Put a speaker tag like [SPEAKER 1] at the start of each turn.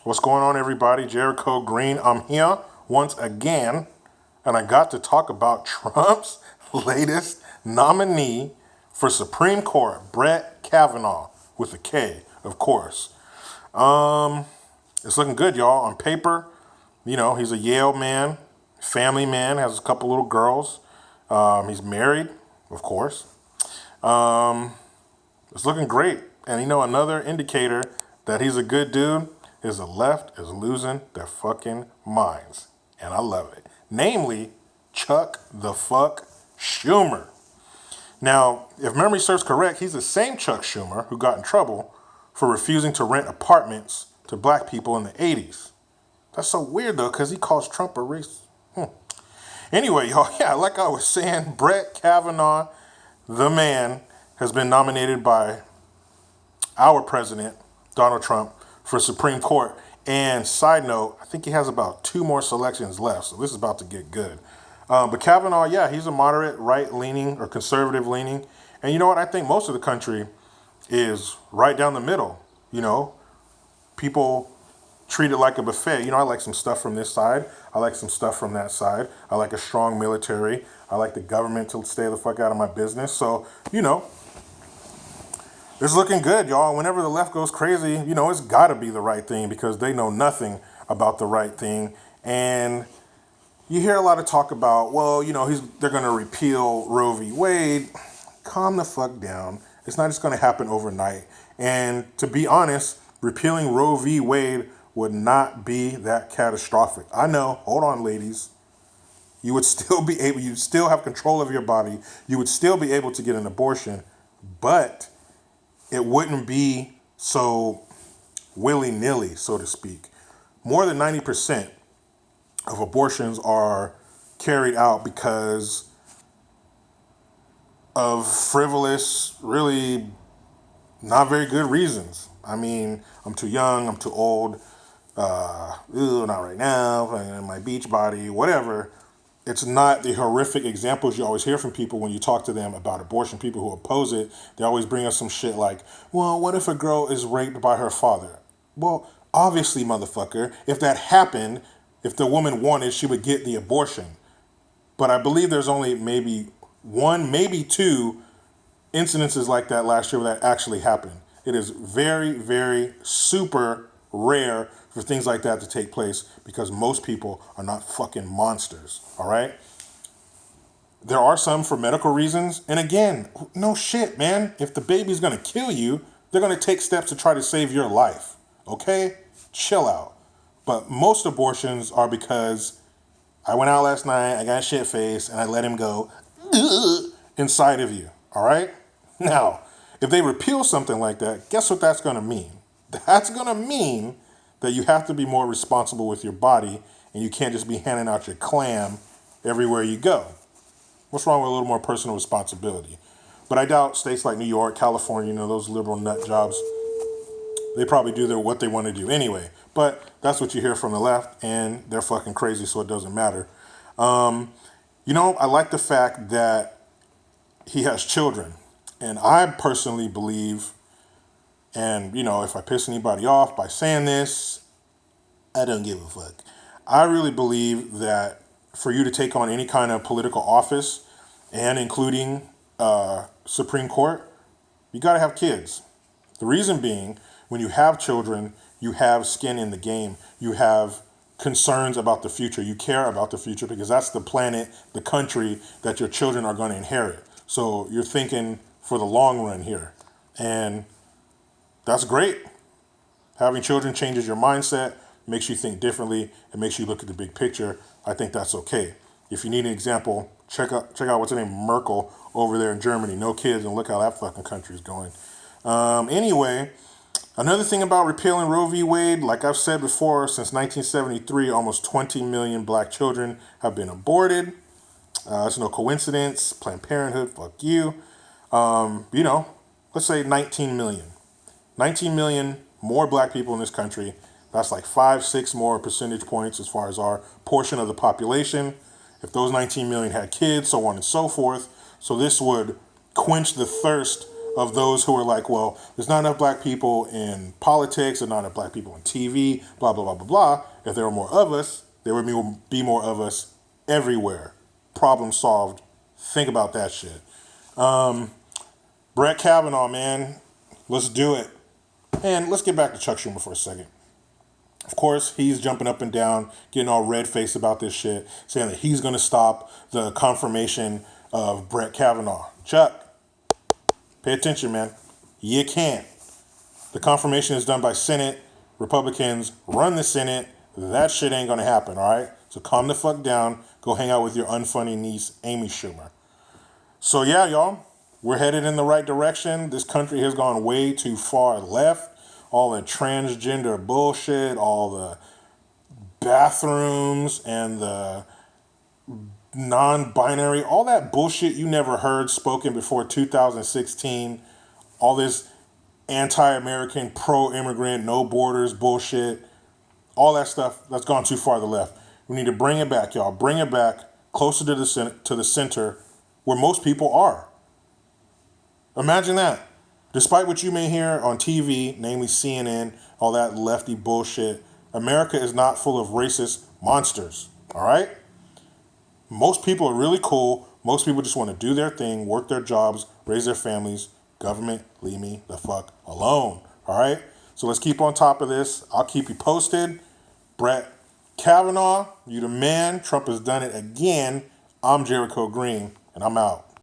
[SPEAKER 1] What's going on, everybody? Jericho Green. I'm here once again, and I got to talk about Trump's latest nominee for Supreme Court, Brett Kavanaugh, with a K, of course. It's looking good, y'all. On paper, he's a Yale man, family man, has a couple little girls. He's married, of course. It's looking great. And another indicator that he's a good dude is the left is losing their fucking minds. And I love it. Namely, Chuck the fuck Schumer. Now, if memory serves correct, he's the same Chuck Schumer who got in trouble for refusing to rent apartments to black people in the 80s. That's so weird, though, because he calls Trump a racist. Anyway, y'all, yeah, like I was saying, Brett Kavanaugh, the man, has been nominated by our president, Donald Trump, for Supreme Court. And side note, I think he has about 2 more selections left, so this is about to get good. But Kavanaugh, yeah, he's a moderate, right-leaning or conservative-leaning. And you know what? I think most of the country is right down the middle. People treat it like a buffet. I like some stuff from this side. I like some stuff from that side. I like a strong military. I like the government to stay the fuck out of my business. So, it's looking good, y'all. Whenever the left goes crazy, it's got to be the right thing because they know nothing about the right thing. And you hear a lot of talk about, well, they're going to repeal Roe v. Wade. Calm the fuck down. It's not just going to happen overnight. And to be honest, repealing Roe v. Wade would not be that catastrophic. I know. Hold on, ladies. You would still be able, you'd still have control of your body. You would still be able to get an abortion, but it wouldn't be so willy-nilly, so to speak. More than 90% of abortions are carried out because of frivolous, really not very good reasons. I mean, I'm too young, I'm too old, not right now, my beach body, whatever. It's not the horrific examples you always hear from people when you talk to them about abortion. People who oppose it, they always bring us some shit like, well, what if a girl is raped by her father? Well, obviously, motherfucker, if that happened, if the woman wanted, she would get the abortion. But I believe there's only maybe 1, maybe 2 incidences like that last year where that actually happened. It is very, very super rare for things like that to take place because most people are not fucking monsters, all right? There are some for medical reasons. And again, no shit, man. If the baby's going to kill you, they're going to take steps to try to save your life, okay? Chill out. But most abortions are because I went out last night, I got shit faced, and I let him go inside of you, all right? Now, if they repeal something like that, guess what that's going to mean? That's going to mean that you have to be more responsible with your body and you can't just be handing out your clam everywhere you go. What's wrong with a little more personal responsibility? But I doubt states like New York, California, those liberal nut jobs, they probably do what they want to do anyway. But that's what you hear from the left, and they're fucking crazy, so it doesn't matter. I like the fact that he has children. And I personally believe, and, if I piss anybody off by saying this, I don't give a fuck. I really believe that for you to take on any kind of political office, and including Supreme Court, you got to have kids. The reason being, when you have children, you have skin in the game. You have concerns about the future. You care about the future because that's the planet, the country that your children are going to inherit. So you're thinking for the long run here. And that's great. Having children changes your mindset, makes you think differently, and makes you look at the big picture. I think that's okay. If you need an example, check out what's her name, Merkel over there in Germany. No kids, and look how that fucking country is going. Anyway, another thing about repealing Roe v. Wade, like I've said before, since 1973, almost 20 million black children have been aborted. It's no coincidence. Planned Parenthood, fuck you. Let's say 19 million. 19 million more black people in this country. That's like 5-6 more percentage points as far as our portion of the population. If those 19 million had kids, so on and so forth. So this would quench the thirst of those who are like, well, there's not enough black people in politics, there's not enough black people in TV, blah, blah, blah, blah, blah. If there were more of us, there would be more of us everywhere. Problem solved. Think about that shit. Brett Kavanaugh, man, let's do it. And let's get back to Chuck Schumer for a second. Of course, he's jumping up and down, getting all red-faced about this shit, saying that he's going to stop the confirmation of Brett Kavanaugh. Chuck, pay attention, man. You can't. The confirmation is done by Senate. Republicans run the Senate. That shit ain't going to happen, all right? So calm the fuck down. Go hang out with your unfunny niece, Amy Schumer. So yeah, y'all, we're headed in the right direction. This country has gone way too far left. All the transgender bullshit, all the bathrooms and the non-binary, all that bullshit you never heard spoken before 2016. All this anti-American, pro-immigrant, no borders bullshit. All that stuff, that's gone too far to the left. We need to bring it back, y'all. Bring it back closer to the center where most people are. Imagine that. Despite what you may hear on TV, namely CNN, all that lefty bullshit, America is not full of racist monsters, all right? Most people are really cool. Most people just want to do their thing, work their jobs, raise their families. Government, leave me the fuck alone, all right? So let's keep on top of this. I'll keep you posted. Brett Kavanaugh, you the man. Trump has done it again. I'm Jericho Green, and I'm out.